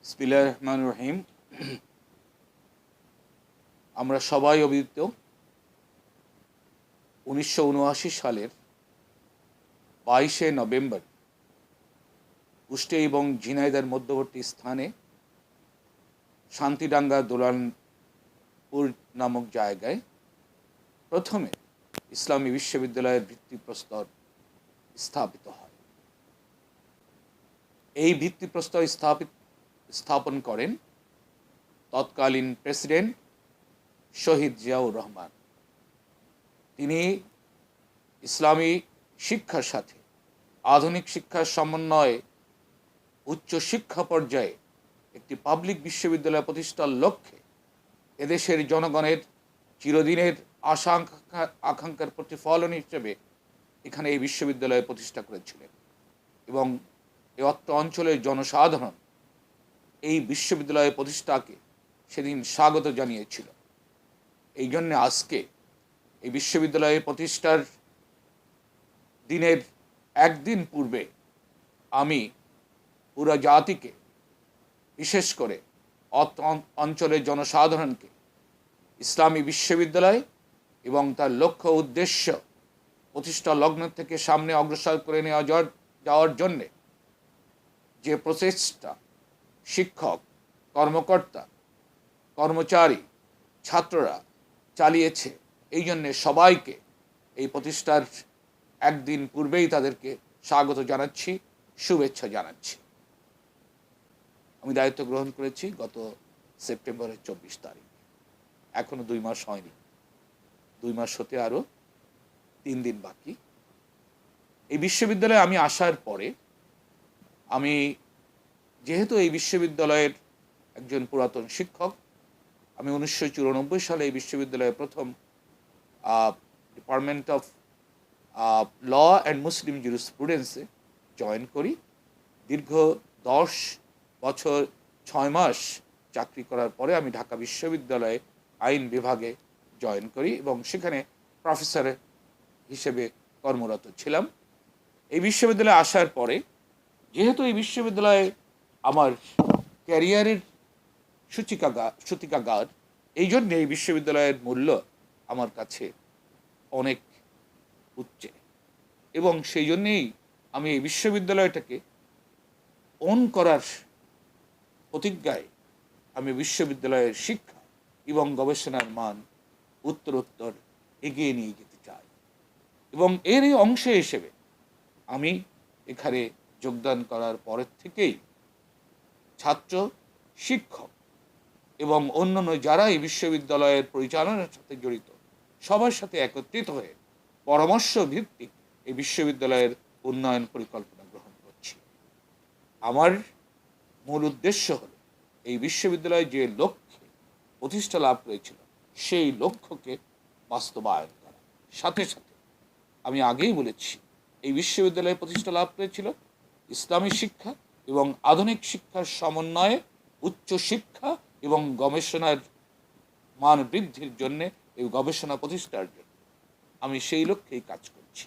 বিসমিল্লাহির রহমানির রহিম। আমরা সবাই অভিহিত 1979 সালের 22শে নভেম্বর কুষ্টিয়া এবং ঝিনাইদহের মধ্যবর্তী স্থানে শান্তিডাঙ্গা দোলানপুর নামক জায়গায় প্রথমে ইসলামী বিশ্ববিদ্যালয়ের ভিত্তিপ্রস্তর স্থাপিত হয়। এই ভিত্তিপ্রস্তর স্থাপন করেন তৎকালীন প্রেসিডেন্ট শহীদ জিয়াউর রহমান। তিনি ইসলামী শিক্ষার সাথে আধুনিক শিক্ষার সমন্বয়ে উচ্চ শিক্ষা পর্যায়ে একটি পাবলিক বিশ্ববিদ্যালয় প্রতিষ্ঠার লক্ষ্যে এদেশের জনগণের চিরদিনের আকাঙ্ক্ষার প্রতিফলন হিসেবে এখানে এই বিশ্ববিদ্যালয় প্রতিষ্ঠা করেছিলেন এবং এই অত্র অঞ্চলের জনসাধারণ এই বিশ্ববিদ্যালয় প্রতিষ্ঠাকে সেদিন স্বাগত জানিয়েছিল। এই জন্যে আজকে এই বিশ্ববিদ্যালয় প্রতিষ্ঠার দিনের একদিন পূর্বে আমি পুরো জাতিকে, বিশেষ করে অঞ্চলের জনসাধারণকে ইসলামী বিশ্ববিদ্যালয় এবং তার লক্ষ্য উদ্দেশ্য প্রতিষ্ঠা লগ্ন থেকে সামনে অগ্রসর করে নেওয়া যাওয়ার জন্যে যে প্রচেষ্টা শিক্ষক, কর্মকর্তা, কর্মচারী, ছাত্ররা চালিয়েছে, এই জন্যে সবাইকে এই প্রতিষ্ঠার একদিন পূর্বেই তাদেরকে স্বাগত জানাচ্ছি, শুভেচ্ছা জানাচ্ছি। আমি দায়িত্ব গ্রহণ করেছি গত সেপ্টেম্বরের 24 তারিখ। এখনো 2 মাস হয়নি, 2 মাস হতে আরও 3 দিন বাকি। এই বিশ্ববিদ্যালয়ে আমি আসার পরে আমি যেহেতু এই বিশ্ববিদ্যালয়ের একজন পুরাতন শিক্ষক, আমি 1994 সালে এই বিশ্ববিদ্যালয়ে প্রথম department of law and Muslim জুরিসপ্রুডেন্সে জয়েন করি। দীর্ঘ 10 বছর 6 মাস চাকরি করার পরে আমি ঢাকা বিশ্ববিদ্যালয়ে আইন বিভাগে জয়েন করি এবং সেখানে প্রফেসর হিসেবে কর্মরত ছিলাম। এই বিশ্ববিদ্যালয়ে আসার পরে যেহেতু এই বিশ্ববিদ্যালয়ে আমার ক্যারিয়ারের সূতিকাগার, এই জন্যে এই বিশ্ববিদ্যালয়ের মূল্য আমার কাছে অনেক উচ্চে এবং সেই জন্যেই আমি এই বিশ্ববিদ্যালয়টাকে ওন করার প্রতিজ্ঞায় আমি বিশ্ববিদ্যালয়ের শিক্ষা এবং গবেষণার মান উত্তরোত্তর এগিয়ে নিয়ে যেতে চাই এবং এরই অংশ হিসেবে আমি এখানে যোগদান করার পরের থেকেই ছাত্র, শিক্ষক এবং অন্যান্য যারা এই বিশ্ববিদ্যালয়ের পরিচালনার সাথে জড়িত সবার সাথে একত্রিত হয়ে পরামর্শ ভিত্তিক এই বিশ্ববিদ্যালয়ের উন্নয়ন পরিকল্পনা গ্রহণ করছি। আমার মূল উদ্দেশ্য হল এই বিশ্ববিদ্যালয় যে লক্ষ্যে প্রতিষ্ঠা লাভ করেছিল সেই লক্ষ্যকে বাস্তবায়ন করা। সাথে সাথে আমি আগেই বলেছি এই বিশ্ববিদ্যালয় প্রতিষ্ঠা লাভ করেছিল ইসলামী শিক্ষা এবং আধুনিক শিক্ষার সমন্বয়ে উচ্চ শিক্ষা এবং গবেষণার মান বৃদ্ধির জন্যে, এই গবেষণা প্রতিষ্ঠার জন্য আমি সেই লক্ষ্যেই কাজ করছি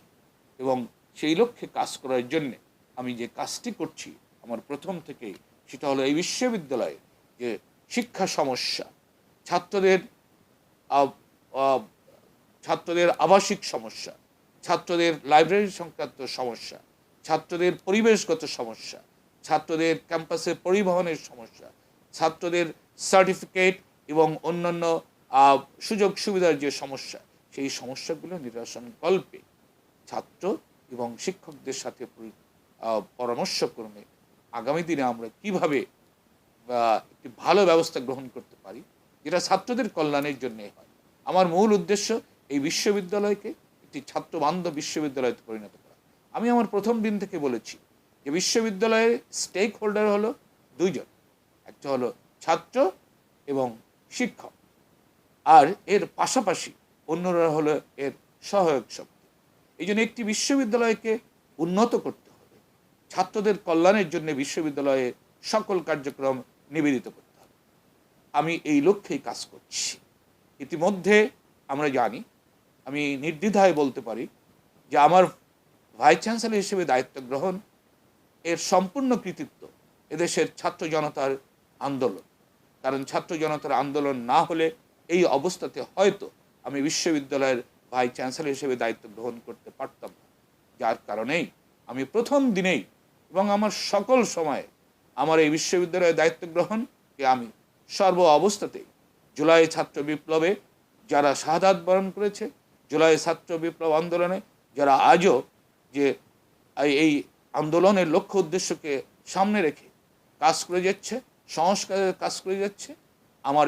এবং সেই লক্ষ্যে কাজ করার জন্যে আমি যে কাজটি করছি আমার প্রথম থেকেই, সেটা হলো এই বিশ্ববিদ্যালয়ে যে শিক্ষা সমস্যা, ছাত্রদের আবাসিক সমস্যা, ছাত্রদের লাইব্রেরি সংক্রান্ত সমস্যা, ছাত্রদের পরিবেশগত সমস্যা, ছাত্রদের ক্যাম্পাসে পরিবহনের সমস্যা, ছাত্রদের সার্টিফিকেট এবং অন্যান্য সুযোগ সুবিধার যে সমস্যা, সেই সমস্যাগুলো নিরসনকল্পে ছাত্র এবং শিক্ষকদের সাথে পরামর্শক্রমে আগামী দিনে আমরা কীভাবে একটি ভালো ব্যবস্থা গ্রহণ করতে পারি যেটা ছাত্রদের কল্যাণের জন্যে হয়। আমার মূল উদ্দেশ্য এই বিশ্ববিদ্যালয়কে একটি ছাত্রবান্ধব বিশ্ববিদ্যালয়ে পরিণত করা। আমি আমার প্রথম দিন থেকে বলেছি যে বিশ্ববিদ্যালয়ের স্টেক হোল্ডার হলো 2 জন, একটা হলো ছাত্র এবং শিক্ষক, আর এর পাশাপাশি অন্যরা হলো এর সহায়ক শক্তি। এই জন্য একটি বিশ্ববিদ্যালয়কে উন্নত করতে হবে, ছাত্রদের কল্যাণের জন্য বিশ্ববিদ্যালয়ে সকল কার্যক্রম নিবেদিত করতে হবে। আমি এই লক্ষ্যেই কাজ করছি। ইতিমধ্যে আমরা জানি, আমি নির্দ্বিধায় বলতে পারি যে আমার ভাইস চ্যান্সেলর হিসেবে দায়িত্ব গ্রহণ এর সম্পূর্ণ কৃতিত্ব এদেশের ছাত্র জনতার আন্দোলন। কারণ ছাত্র জনতার আন্দোলন না হলে এই অবস্থাতে হয়তো আমি বিশ্ববিদ্যালয়ের ভাইস চ্যান্সেলর হিসেবে দায়িত্ব গ্রহণ করতে পারতাম না। যার কারণেই আমি প্রথম দিনেই এবং আমার সকল সময়ে আমার এই বিশ্ববিদ্যালয়ের দায়িত্ব গ্রহণকে আমি সর্ব অবস্থাতেই জুলাই ছাত্র বিপ্লবে যারা শাহাদাত বরণ করেছে, জুলাই ছাত্র বিপ্লব আন্দোলনে যারা আজও যে এই আন্দোলনের লক্ষ্য উদ্দেশ্যকে সামনে রেখে কাজ করে যাচ্ছে, সংস্কারের কাজ করে যাচ্ছে, আমার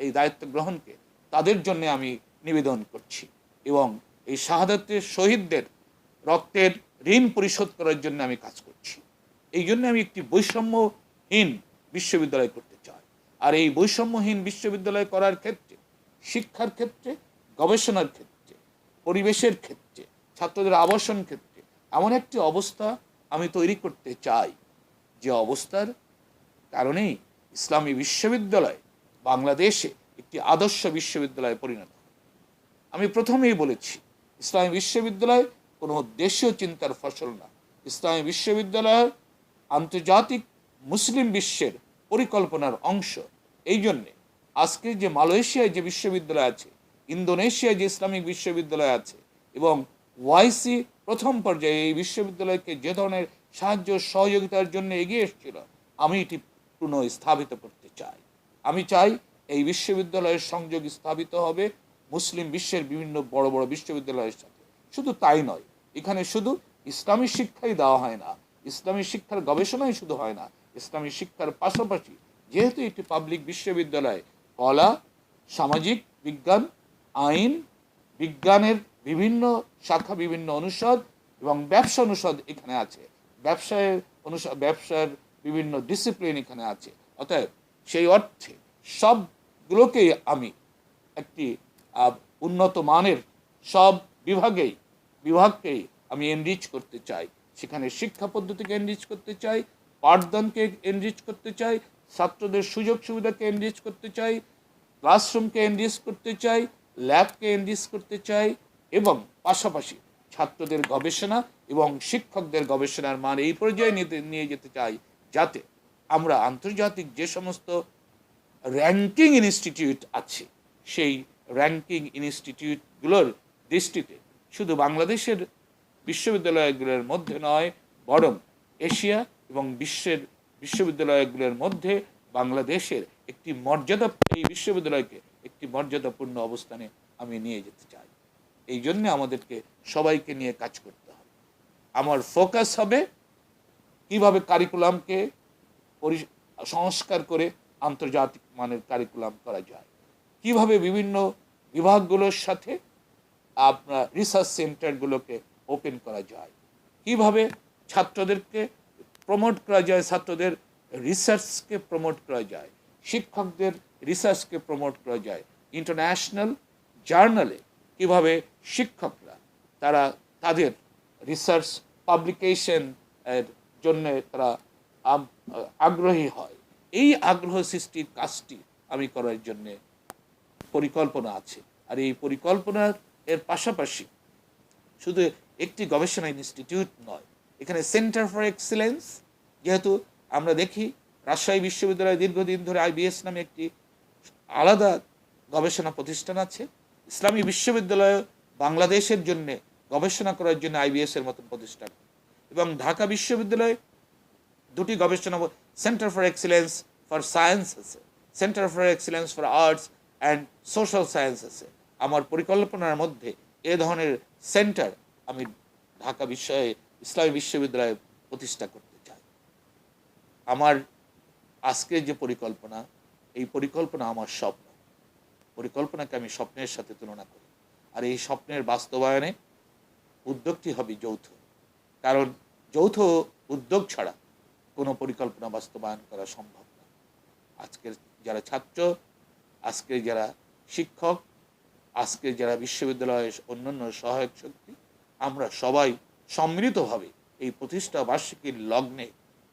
এই দায়িত্ব গ্রহণকে তাদের জন্য আমি নিবেদন করছি এবং এই শাহাদাতের শহীদদের রক্তের ঋণ পরিশোধ করার জন্য আমি কাজ করছি। এই জন্য আমি একটি বৈষম্যহীন বিশ্ববিদ্যালয় করতে চাই। আর এই বৈষম্যহীন বিশ্ববিদ্যালয় করার ক্ষেত্রে, শিক্ষার ক্ষেত্রে, গবেষণার ক্ষেত্রে, পরিবেশের ক্ষেত্রে, ছাত্রদের আবাসন ক্ষেত্রে এমন একটি অবস্থা আমি তৈরি করতে চাই যে অবস্থার কারণেই ইসলামী বিশ্ববিদ্যালয় বাংলাদেশে একটি আদর্শ বিশ্ববিদ্যালয়ে পরিণত হয়। আমি প্রথমেই বলেছি, ইসলামী বিশ্ববিদ্যালয় কোনো দেশীয় চিন্তার ফসল না। ইসলামী বিশ্ববিদ্যালয় আন্তর্জাতিক মুসলিম বিশ্বের পরিকল্পনার অংশ। এই জন্যে আজকে যে মালয়েশিয়ায় যে বিশ্ববিদ্যালয় আছে, ইন্দোনেশিয়ায় যে ইসলামিক বিশ্ববিদ্যালয় আছে এবং ওয়াইসি প্রথম পর্যায়ে এই বিশ্ববিদ্যালয়কে যে ধরনের সাহায্য সহযোগিতার জন্য এগিয়ে এসেছিল, আমি এটি পুনঃস্থাপিত করতে চাই। আমি চাই এই বিশ্ববিদ্যালয়ের সংযোগ স্থাপিত হবে মুসলিম বিশ্বের বিভিন্ন বড় বড় বিশ্ববিদ্যালয়ের সাথে। শুধু তাই নয়, এখানে শুধু ইসলামী শিক্ষাই দেওয়া হয় না, ইসলামী শিক্ষার গবেষণাই শুধু হয় না, ইসলামী শিক্ষার পাশাপাশি যেহেতু একটি পাবলিক বিশ্ববিদ্যালয়, কলা, সামাজিক বিজ্ঞান, আইন, বিজ্ঞানের বিভিন্ন শাখা, বিভিন্ন অনুষদ এবং ব্যবসা অনুষদ এখানে আছে, ব্যবসার বিভিন্ন ডিসিপ্লিন এখানে আছে। অতএব সেই অর্থে সবগুলোকেই আমি একটি উন্নত মানের সব বিভাগকেই আমি এনরিচ করতে চাই। সেখানে শিক্ষা পদ্ধতিকে এনরিচ করতে চাই, পাঠদানকে এনরিচ করতে চাই, ছাত্রদের সুযোগ সুবিধাকে এনরিচ করতে চাই, ক্লাসরুমকে এনরিচ করতে চাই, ল্যাবকে এনরিচ করতে চাই এবং পাশাপাশি ছাত্রদের গবেষণা এবং শিক্ষকদের গবেষণার মান এই পর্যায়ে নিয়ে যেতে চাই যাতে আমরা আন্তর্জাতিক যে সমস্ত র্যাঙ্কিং ইনস্টিটিউট আছে সেই র্যাঙ্কিং ইনস্টিটিউটগুলোর দৃষ্টিতে শুধু বাংলাদেশের বিশ্ববিদ্যালয়গুলোর মধ্যে নয়, বরং এশিয়া এবং বিশ্বের বিশ্ববিদ্যালয়গুলোর মধ্যে বাংলাদেশের একটি এই বিশ্ববিদ্যালয়কে একটি মর্যাদাপূর্ণ অবস্থানে আমি নিয়ে যেতে চাই। এই জন্য আমাদেরকে সবাইকে নিয়ে কাজ করতে হবে। আমার ফোকাস হবে কিভাবে কারিকুলামকে সংস্কার করে আন্তর্জাতিক মানের কারিকুলাম করা যায়, কিভাবে বিভিন্ন বিভাগগুলোর সাথে আপনার রিসার্চ সেন্টারগুলোকে ওপেন করা যায়, কিভাবে ছাত্রদেরকে প্রমোট করা যায়, ছাত্রদের রিসার্চকে প্রমোট করা যায়, শিক্ষকদের রিসার্চকে প্রমোট করা যায়, ইন্টারন্যাশনাল জার্নালে কিভাবে শিক্ষকরা তারা তাদের রিসার্চ পাবলিকেশন এর জন্য তারা আগ্রহী হয়। এই আগ্রহ সৃষ্টির কাজটি আমি করার জন্যে পরিকল্পনা আছে। আর এই পরিকল্পনার এর পাশাপাশি শুধু একটি গবেষণা ইনস্টিটিউট নয়, এখানে সেন্টার ফর এক্সিলেন্স, যেহেতু আমরা দেখি রাজশাহী বিশ্ববিদ্যালয়ে দীর্ঘদিন ধরে আইবিএস নামে একটি আলাদা গবেষণা প্রতিষ্ঠান আছে, ইসলামী বিশ্ববিদ্যালয় বাংলাদেশের জন্য গবেষণা করার জন্য আইবিএস এর মতন প্রতিষ্ঠান, এবং ঢাকা বিশ্ববিদ্যালয়ে দুটি গবেষণা centre for excellence for science আছে, centre for excellence for arts and social science আছে। আমার পরিকল্পনার মধ্যে এ ধরনের সেন্টার আমি ঢাকা ইসলামী বিশ্ববিদ্যালয়ে প্রতিষ্ঠা করতে চাই। আমার আজকের যে পরিকল্পনা, এই পরিকল্পনা আমার স্বপ্ন, পরিকল্পনাকে আমি স্বপ্নের সাথে তুলনা করি। আর এই স্বপ্নের বাস্তবায়নে উদ্যোগটি হবে যৌথ, কারণ যৌথ উদ্যোগ ছাড়া কোনো পরিকল্পনা বাস্তবায়ন করা সম্ভব না। আজকের যারা ছাত্র, আজকের যারা শিক্ষক, আজকের যারা বিশ্ববিদ্যালয়ের অন্যান্য সহায়ক শক্তি, আমরা সবাই সম্মিলিতভাবে এই প্রতিষ্ঠা বার্ষিকীর লগ্নে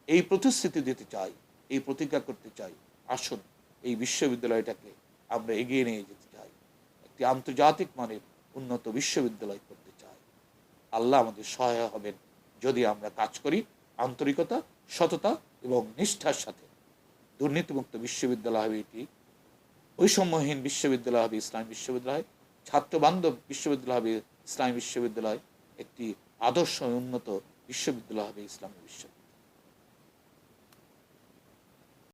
এই প্রতিশ্রুতি দিতে চাই, এই প্রতিজ্ঞা করতে চাই, আসুন এই বিশ্ববিদ্যালয়টাকে আমরা এগিয়ে নিয়ে যেতে চাই, একটি আন্তর্জাতিক মানের উন্নত বিশ্ববিদ্যালয় করতে চাই। আল্লাহ আমাদের সহায় হবেন যদি আমরা কাজ করি আন্তরিকতা, সততা এবং নিষ্ঠার সাথে। দুর্নীতিমুক্ত বিশ্ববিদ্যালয় হবে এটি, বৈষম্যহীন বিশ্ববিদ্যালয় হবে ইসলামী বিশ্ববিদ্যালয়, ছাত্রবান্ধব বিশ্ববিদ্যালয় হবে ইসলামী বিশ্ববিদ্যালয়, একটি আদর্শ উন্নত বিশ্ববিদ্যালয় হবে ইসলামী বিশ্ববিদ্যালয়।